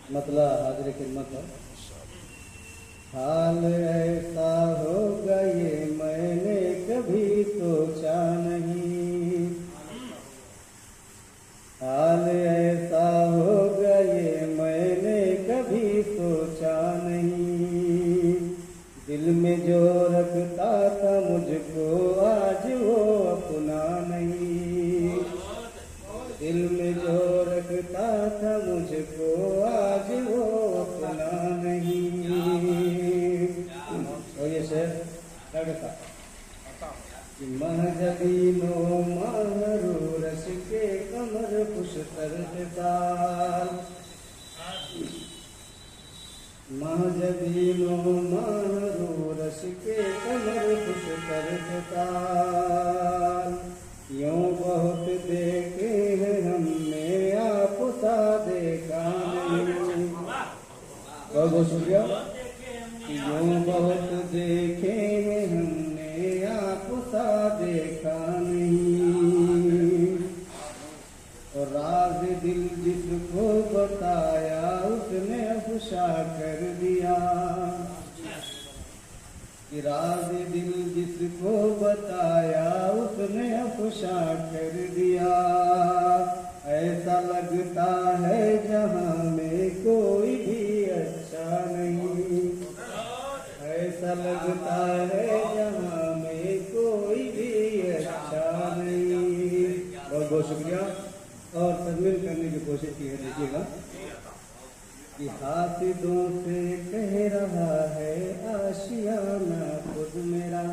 मतलब हाजिर खिदमत है। हाल ऐसा होगा ये मैंने कभी सोचा नहीं, हाल ऐसा होगा ये मैंने कभी सोचा नहीं। दिल में जो रखता था मुझको आज वो अपना नहीं, दिल में जो रखता था मुझको आज वो अपना नहीं। और ये शेर क्या कहता महजबीनो महरू रस के कमर पुष्कर साल, महजबीनो महरू रस के कमर पुष्कर साल। यूं बहुत देखे हैं हमने आप सा देखा नहीं। बहुत बहुत शुक्रिया। यूं बहुत देखे हैं हमने आप सा देखा नहीं। और राज दिल जिसको बताया उसने अफशा कर दिया, कि राज दिल जिसको बताया उसने अफशा कर दिया। ऐसा लगता है जहां में कोई भी अच्छा नहीं, ऐसा लगता है जहां में कोई भी अच्छा नहीं। बहुत बहुत शुक्रिया। और तजमील करने की कोशिश की है, देखिएगा कि हासिदों से कह रहा है आशियाना खुद मेरा,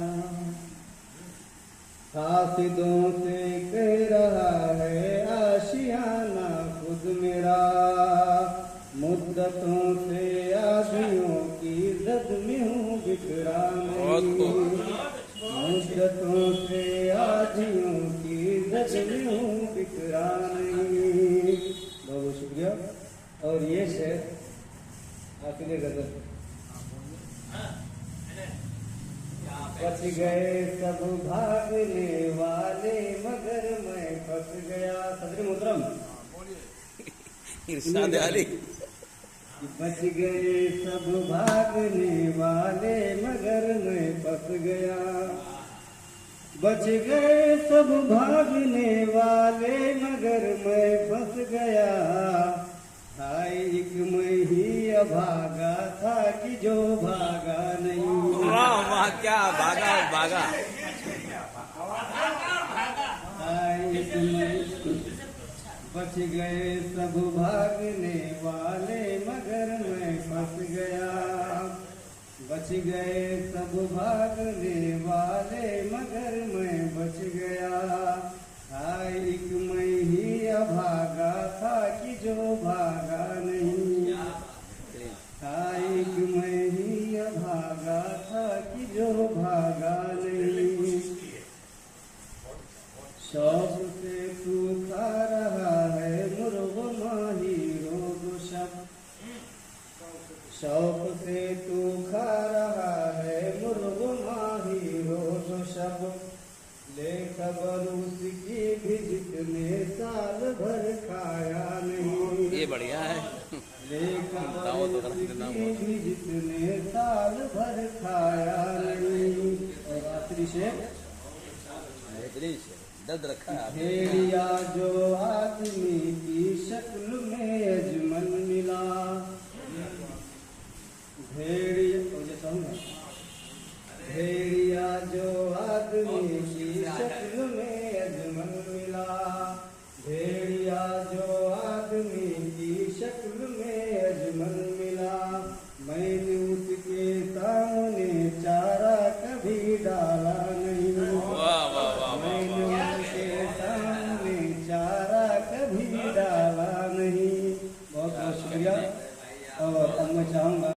हासिदों से कह रहा है आशियाना खुद मेरा। मुद्दतों से आशियों की जद में हूँ बिखरा नहीं, मुद्दतों से आशियों की जद में हूँ बिखरा नहीं। बहुत शुक्रिया। और ये शेर आखिरी गजल। बच गए सब भागने वाले मगर मैं फंस गया। सदर मोहतरम इरशाद अली। बच गए सब भागने वाले मगर मैं फंस गया, बच गए सब भागने वाले मगर मैं फंस गया। हाय एक मैं ही अभागा था कि जो भागा नहीं। वाह वाह क्या भागा भागा। हाय एक मैं बच गए सब भागने वाले मगर मैं फंस गया, बच गए सब भागने वाले मगर मैं बच गया। हाय एक मैं ही अभागा था कि जो भागा नहीं, हाय एक मैं ही अभागा था कि जो भागा नहीं। शौक से तू खा रहा है मुर्ग माही रोग शब, शौक से तू खा रहा है मुर्ग माही रोग शब। ले खबर उसकी भी जितने साल भर खाया नहीं, ये बढ़िया है। ले खबर उसकी भी जितने साल भर खाया नहीं। और आखिरी शेर दर्द रखा है भेड़िया जो आदमी की शक्ल में अजमा